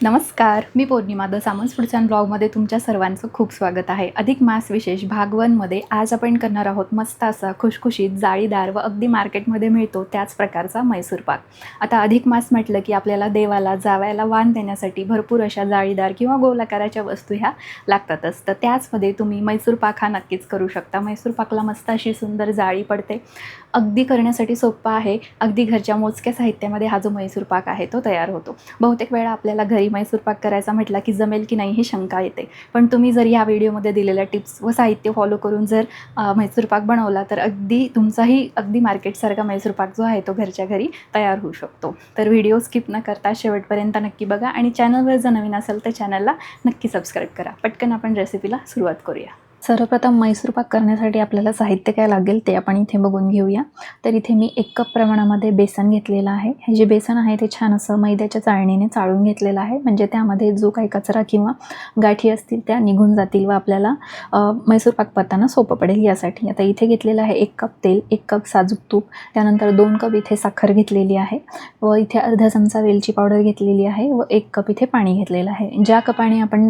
नमस्कार, मी पौर्णिमा the Samant foods and ब्लॉगमध्ये तुमच्या सर्वांचं खूप स्वागत आहे. अधिक मास विशेष भाग 1मध्ये आज आपण करणार आहोत मस्त असा खुशखुशीत, जाळीदार व अगदी मार्केटमध्ये मिळतो त्याच प्रकारचा मैसूर पाक. आता अधिक मास म्हटलं की आपल्याला देवाला जावयाला वाण देण्यासाठी भरपूर अशा जाळीदार किंवा गोलाकाराच्या वस्तू ह्या लागतातच. तर त्याचमध्ये तुम्ही मैसूर पाक हा नक्कीच करू शकता. मैसूर पाकला मस्त अशी सुंदर जाळी पडते. अगदी करण्यासाठी सोपा आहे. अगदी घरच्या मोजक्या साहित्यामध्ये हा जो मैसूर पाक आहे तो तयार होतो. बहुतेक वेळा आपल्याला घरी मैसूर पाक करायचा म्हटला की जमेल की नाही ही शंका येते, पण तुम्ही जर या व्हिडिओमध्ये दिलेल्या टिप्स व साहित्य फॉलो करून जर मैसूर पाक बनवला तर तुमचाही अगदी मार्केटसारखा मैसूर पाक जो आहे तो घरच्या घरी तयार होऊ शकतो. तर व्हिडिओ स्किप न करता शेवटपर्यंत नक्की बघा आणि चॅनलवर जर नवीन असेल तर चॅनलला नक्की सबस्क्राईब करा. पटकन आपण रेसिपीला सुरुवात करूया. सर्वप्रथम मैसूर पाक करण्यासाठी आपल्याला साहित्य काय लागेल ते आपण इथे बघून घेऊया. तर इथे मी 1 कप प्रमाणामध्ये बेसन घेतलेलं आहे. हे जे बेसन आहे ते छान असं मैद्याच्या चाळणीने चाळून घेतलेलं आहे, म्हणजे त्यामध्ये जो काही कचरा किंवा गाठी असतील त्या निघून जातील व आपल्याला मैसूर पाक करताना सोपं पडेल यासाठी. आता इथे घेतलेलं आहे 1 कप तेल, 1 कप साजूक तूप, त्यानंतर 2 कप इथे साखर घेतलेली आहे व इथे अर्धा चमचा वेलची पावडर घेतलेली आहे व 1 कप इथे पाणी घेतलेलं आहे. ज्या कपाने आपण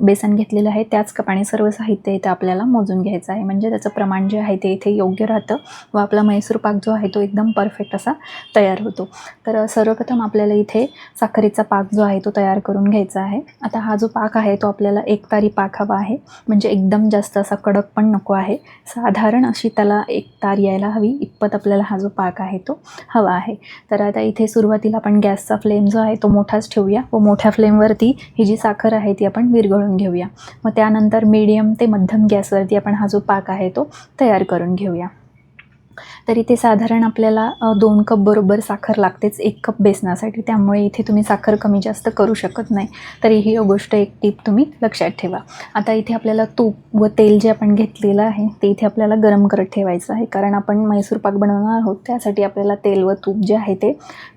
बेसन घेतलेलं आहे त्याच कपाने सर्व साहित्य इथे आपल्याला मोजून घ्यायचं आहे, म्हणजे त्याचं प्रमाण जे आहे ते इथे योग्य राहतं व आपला मैसूर पाक जो आहे तो एकदम परफेक्ट असा तयार होतो. तर सर्वप्रथम आपल्याला इथे साखरेचा पाक जो आहे तो तयार करून घ्यायचा आहे. आता हा जो पाक आहे तो आपल्याला एकतारी पाक हवा आहे, म्हणजे एकदम जास्त असा कडक पण नको आहे. साधारण अशी त्याला एक तार यायला हवी इतपत आपल्याला हा जो पाक आहे तो हवा आहे. तर आता इथे सुरुवातीला आपण गॅसचा फ्लेम जो आहे तो मोठाच ठेवूया व मोठ्या फ्लेमवरती ही जी साखर आहे ती आपण विरघळून घेऊया. मग त्यानंतर मीडियम ते मध्यम गॅसवरती आपण हा जो पाक आहे तो तयार करून घेऊया. तर इथे साधारण आपल्याला 2 कप बरोबर साखर लागतेच 1 कप बेसनासाठी, त्यामुळे इथे तुम्ही साखर कमी जास्त करू शकत नाही. तरी ही गोष्ट एक टीप तुम्ही लक्षात ठेवा. आता इथे आपल्याला तूप व तेल जे आपण घेतलेलं आहे ते इथे आपल्याला गरम करत ठेवायचं आहे, कारण आपण मैसूर पाक बनवणार आहोत त्यासाठी आपल्याला तेल व तूप जे आहे ते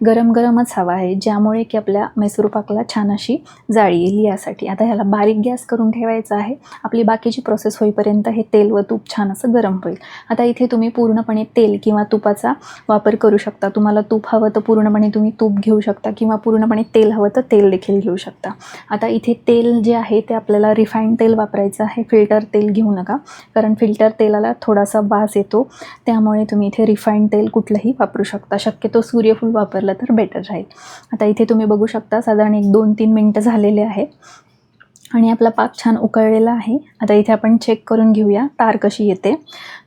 गरमच हवं आहे, ज्यामुळे की आपल्या मैसूर पाकला छान अशी जाळी येईल यासाठी. आता ह्याला बारीक गॅस करून ठेवायचा आहे. आपली बाकीची प्रोसेस होईपर्यंत हे तेल व तूप छान असं गरम होईल. आता इथे तुम्ही पूर्णपणे तेल किंवा तुपाचा वापर करू शकता. तुम्हाला तूप हवं तर पूर्णपणे तुम्ही तूप घेऊ शकता किंवा पूर्णपणे तेल हवं तर तेल देखील घेऊ शकता. आता इथे तेल जे आहे ते आपल्याला रिफाईंड तेल वापरायचं आहे. फिल्टर तेल घेऊ नका, कारण फिल्टर तेलाला थोडासा वास येतो, त्यामुळे तुम्ही इथे रिफाईंड तेल कुठलंही वापरू शकता. शक्यतो सूर्यफूल वापरलं तर बेटर राहील. आता इथे तुम्ही बघू शकता साधारण 1-2-3 मिनटं झालेले आहेत आणि आपला पाक छान उकळलेला आहे. आता इथे आपण चेक करून घेऊया तार कशी येते.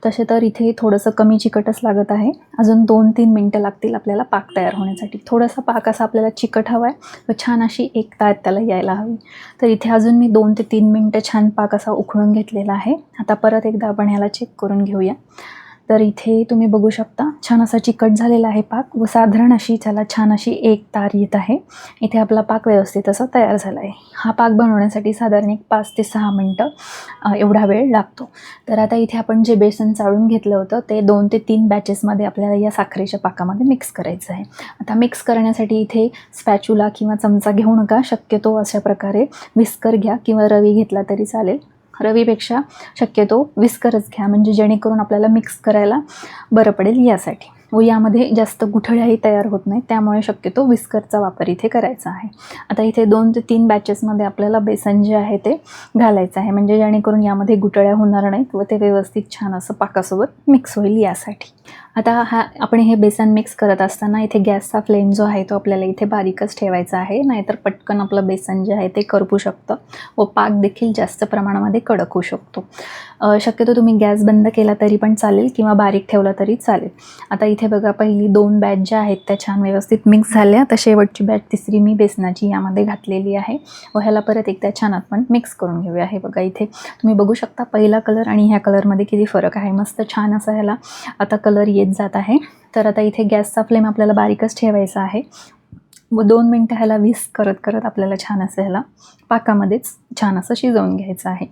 तसे तर इथे थोडंसं कमी चिकटच लागत आहे. अजून 2-3 मिनटं लागतील आपल्याला पाक तयार होण्यासाठी. थोडासा पाक असा आपल्याला चिकट हवा आहे व छान अशी एक तार त्याला यायला हवी. तर इथे अजून मी 2 ते 3 मिनटं छान पाक असा उकळून घेतलेला आहे. आता परत एकदा आपण ह्याला चेक करून घेऊया. तर इथे तुम्ही बघू शकता छान असा चिकट झालेला आहे पाक व साधारण अशी त्याला छान अशी एक तार येत आहे. इथे आपला पाक व्यवस्थित असा तयार झाला आहे. हा पाक बनवण्यासाठी साधारण 5 ते 6 मिनटं एवढा वेळ लागतो. तर आता इथे आपण जे बेसन चाळून घेतलं होतं ते 2 ते 3 बॅचेसमध्ये आपल्याला या साखरेच्या पाकामध्ये मिक्स करायचं आहे. आता मिक्स करण्यासाठी इथे स्पॅच्युला किंवा चमचा घेऊ नका. शक्यतो अशा प्रकारे विस्कर घ्या किंवा रवी घेतला तरी चालेल. रवीपेक्षा शक्यतो विस्करच घ्या, म्हणजे जेणेकरून आपल्याला मिक्स करायला बरं पडेल यासाठी. व यामध्ये जास्त गुठळ्याही तयार होत नाही, त्यामुळे शक्यतो विस्करचा वापर इथे करायचा आहे. आता इथे 2 ते 3 बॅचेसमध्ये आपल्याला बेसन जे आहे ते घालायचं आहे, म्हणजे जेणेकरून यामध्ये गुठळ्या होणार नाहीत व ते व्यवस्थित छान असं पाकासोबत मिक्स होईल यासाठी. आता आपण हे बेसन मिक्स करत असताना इथे गॅसचा फ्लेम जो आहे तो आपल्याला इथे बारीकच ठेवायचा आहे, नाहीतर पटकन आपलं बेसन जे आहे ते करपू शकतं व पाक देखील जास्त प्रमाणामध्ये कडक होऊ शकतो. शक्यतो तुम्ही गॅस बंद केला तरी पण चालेल किंवा बारीक ठेवला तरी चालेल. आता इथे बघा पहिली 2 बॅच ज्या आहेत त्या छान व्यवस्थित मिक्स झाल्या. तर शेवटची बॅच तिसरी मी बेसनाची यामध्ये घातलेली आहे व ह्याला परत एकदा छान आपण मिक्स करून घेऊया. हे बघा इथे तुम्ही बघू शकता पहिला कलर आणि ह्या कलरमध्ये किती फरक आहे. मस्त छान असा ह्याला आता कलर येत जात आहे. तर आता इथे गॅसचा फ्लेम आपल्याला बारीकच ठेवायचा आहे व 2 मिनटं ह्याला करत करत आपल्याला छान असं ह्याला पाकामध्येच छान असं शिजवून घ्यायचं आहे.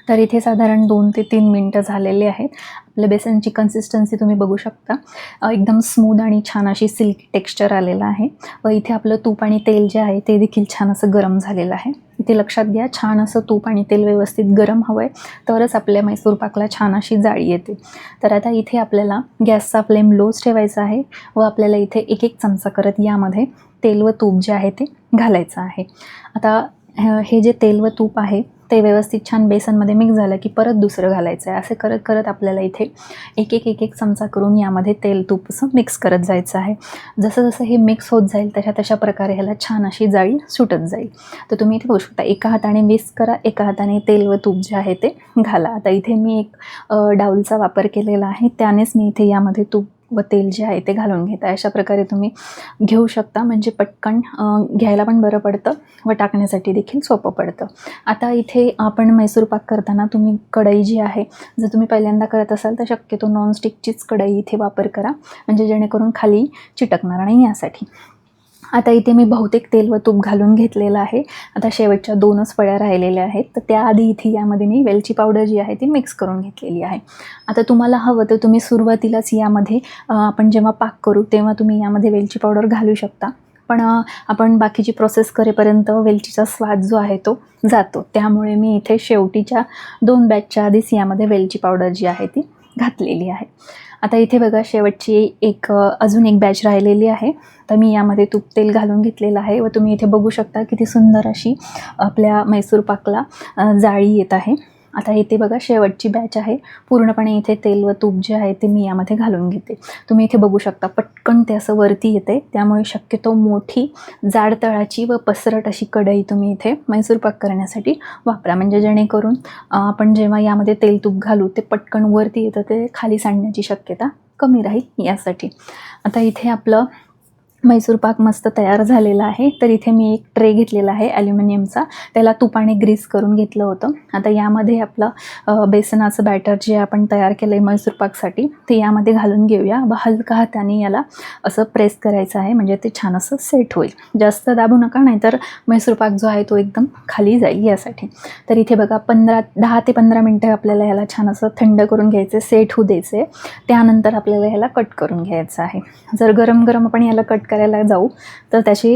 तर इथे साधारण 2 ते 3 मिनटं झालेले आहेत. आपल्या बेसनची कन्सिस्टन्सी तुम्ही बघू शकता, एकदम स्मूथ आणि छान अशी सिल्की टेक्स्चर आलेलं आहे व इथे आपलं तूप आणि तेल जे आहे ते देखील छान असं गरम झालेलं आहे. इथे लक्षात घ्या, छान असं तूप आणि तेल व्यवस्थित गरम हवं आहे, तरच आपल्या मैसूर पाकला छान अशी जाळी येते. तर आता इथे आपल्याला गॅसचा फ्लेम लोच ठेवायचा आहे व आपल्याला इथे एक एक चमचा करत यामध्ये तेल व तूप जे आहे ते घालायचं आहे. आता हे जे तेल व तूप आहे ते व्यवस्थित छान बेसनमध्ये मिक्स झालं की परत दुसरं घालायचं आहे. असे करत करत आपल्याला इथे एक एक चमचा करून यामध्ये तेल तूप असं मिक्स करत जायचं आहे. जसं जसं हे मिक्स होत जाईल तशा प्रकारे ह्याला छान अशी जाळी सुटत जाईल. तर तुम्ही इथे बघू शकता, एका हाताने मिक्स करा, एका हाताने तेल व तूप जे आहे ते घाला. आता इथे मी एक डाऊलचा वापर केलेला आहे, त्यानेच मी इथे यामध्ये तूप व तेल जे आहे ते घालून घेत आहे. अशा प्रकारे तुम्ही घेऊ शकता, म्हणजे पटकन घ्यायला पण बरं पडतं व टाकण्यासाठी देखील सोपं पडतं. आता इथे आपण मैसूर पाक करताना तुम्ही कढई जी आहे, जर तुम्ही पहिल्यांदा करत असाल तर शक्यतो नॉनस्टिकचीच कढई इथे वापर करा, म्हणजे जेणेकरून खाली चिटकणार नाही यासाठी. आता इथे मी बहुतेक तेल व तूप घालून घेतलेलं आहे. आता शेवटच्या 2च पळ्या राहिलेल्या आहेत, तर त्याआधी इथे यामध्ये मी वेलची पावडर जी आहे ती मिक्स करून घेतलेली आहे. आता तुम्हाला हवं तर तुम्ही सुरुवातीलाच यामध्ये आपण जेव्हा पाक करू तेव्हा तुम्ही यामध्ये वेलची पावडर घालू शकता, पण आपण बाकीची प्रोसेस करेपर्यंत वेलचीचा स्वाद जो आहे तो जातो. त्यामुळे मी इथे शेवटीच्या 2 बॅचच्या आधीच यामध्ये वेलची पावडर जी आहे ती घातलेली आहे. आता इथे बघा, शेवटची अजून एक बॅच राहिलेली आहे, तर मी यामध्ये तूप तेल घालून घेतलेलं आहे व तुम्ही इथे बघू शकता किती सुंदर अशी आपल्या मैसूर पाकला जाळी येत आहे. आता इथे बघा, शेवटची बॅच आहे, पूर्णपणे इथे तेल व तूप जे आहे ते मी यामध्ये घालून घेते. तुम्ही इथे बघू शकता पटकन ते असं वरती येते, त्यामुळे शक्यतो मोठी जाड तळाची व पसरट अशी कढई तुम्ही इथे मैसूर पाक करण्यासाठी वापरा, म्हणजे जेणेकरून आपण जेव्हा यामध्ये तेल तूप घालू ते पटकन वरती येतं, ते खाली सांडण्याची शक्यता कमी राहील यासाठी. आता इथे आपलं मैसूर पाक मस्त तयार झालेला आहे. तर इथे मी एक ट्रे घेतलेला आहे ॲल्युमिनियमचा, त्याला तुपाने ग्रीस करून घेतलं होतं. आता यामध्ये आपलं बेसनाचं बॅटर जे आपण तयार केलं आहे मैसूर पाकसाठी ते यामध्ये घालून घेऊया व हलका हाताने याला असं प्रेस करायचं आहे, म्हणजे ते छान असं सेट होईल. जास्त दाबू नका, नाहीतर मैसूर पाक जो आहे तो एकदम खाली जाईल यासाठी. तर इथे बघा 10 ते 15 मिनटं आपल्याला याला छान असं थंड करून घ्यायचं, सेट होऊ द्यायचे. त्यानंतर आपल्याला ह्याला कट करून घ्यायचं आहे. जर गरम गरम आपण याला कट करायला जाऊ तर त्याचे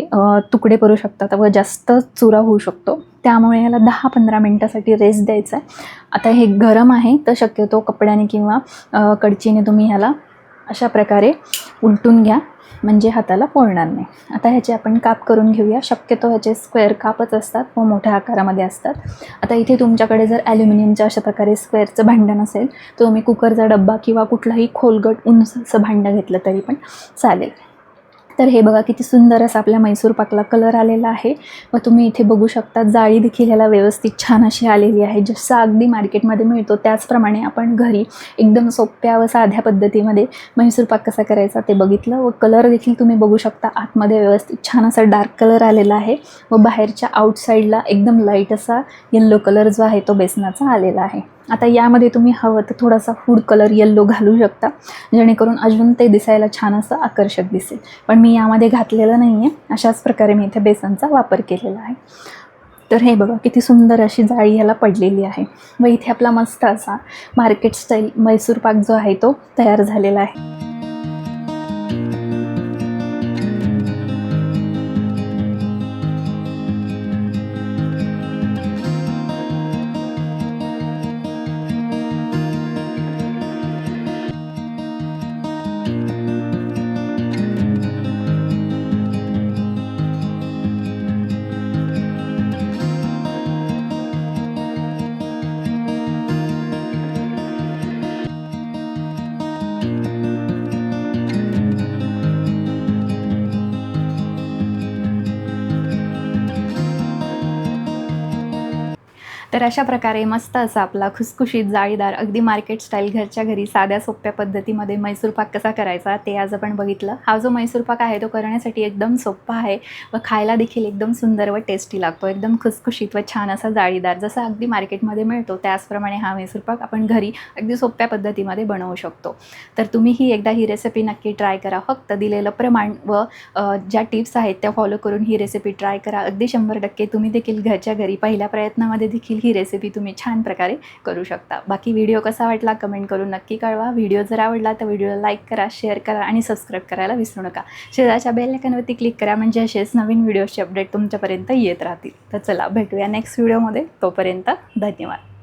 तुकडे पडू शकतात व जास्त चुरा होऊ शकतो, त्यामुळे याला 10-15 मिनटासाठी रेस्ट द्यायचा आहे. आता हे गरम आहे, तर शक्यतो कपड्याने किंवा कडचीने तुम्ही ह्याला अशा प्रकारे उलटून घ्या, म्हणजे हाताला पोळणार नाही. आता ह्याचे आपण काप करून घेऊया. शक्यतो ह्याचे स्क्वेअर कापच असतात व मोठ्या आकारामध्ये असतात. आता इथे तुमच्याकडे जर ॲल्युमिनियमच्या अशा प्रकारे स्क्वेअरचं भांडं नसेल तर तुम्ही कुकरचा डब्बा किंवा कुठलाही खोलगट उंच असं भांडं घेतलं तरी पण चालेल. तर हे बघा किती सुंदर असा आपल्या मैसूर पाकला कलर आलेला आहे व तुम्ही इथे बघू शकता जाळी देखील ह्याला व्यवस्थित छान अशी आलेली आहे. जसं अगदी मार्केटमध्ये मिळतो त्याचप्रमाणे आपण घरी एकदम सोप्या व साध्या पद्धतीमध्ये मैसूर पाक कसा करायचा ते बघितलं व कलर देखील तुम्ही बघू शकता. आतमध्ये व्यवस्थित छान असा डार्क कलर आलेला आहे व बाहेरच्या आउटसाईडला एकदम लाईट असा येल्लो कलर जो आहे तो बेसनाचा आलेला आहे. आता यामध्ये तुम्ही हवं तर थोडासा फूड कलर येल्लो घालू शकता, जेणेकरून अजून ते दिसायला छान असं आकर्षक दिसेल, पण मी यामध्ये घातलेलं नाही आहे. अशाच प्रकारे मी इथे बेसनचा वापर केलेला आहे. तर हे बघा किती सुंदर अशी जाळी ह्याला पडलेली आहे व इथे आपला मस्त असा मार्केट स्टाईल मैसूर पाक जो आहे तो तयार झालेला आहे. तर अशा प्रकारे मस्त असा आपला खुसखुशीत जाळीदार अगदी मार्केट स्टाईल घरच्या घरी साध्या सोप्या पद्धतीमध्ये मैसूर पाक कसा करायचा ते आज आपण बघितलं. हा जो मैसूर पाक आहे तो करण्यासाठी एकदम सोपा आहे व खायला देखील एकदम सुंदर व टेस्टी लागतो. एकदम खुसखुशीत व छान असा जाळीदार जसा अगदी मार्केटमध्ये मिळतो त्याचप्रमाणे हा मैसूर पाक आपण घरी अगदी सोप्या पद्धतीमध्ये बनवू शकतो. तर तुम्हीही एकदा ही रेसिपी नक्की ट्राय करा. फक्त दिलेलं प्रमाण व ज्या टिप्स आहेत त्या फॉलो करून ही रेसिपी ट्राय करा. अगदी 100% तुम्ही देखील घरच्या घरी पहिल्या प्रयत्नामध्ये देखील ही रेसिपी तुम्ही छान प्रकारे करू शकता. बाकी व्हिडिओ कसा वाटला कमेंट करून नक्की कळवा. व्हिडिओ जर आवडला तर व्हिडिओला लाईक करा, शेअर करा आणि सबस्क्राईब करायला विसरू नका. शेजारच्या बेल आयकॉनवरती क्लिक करा म्हणजे असेच नवीन व्हिडिओचे अपडेट तुमच्यापर्यंत येत राहतील. तर चला भेटूया नेक्स्ट व्हिडिओमध्ये. तोपर्यंत धन्यवाद.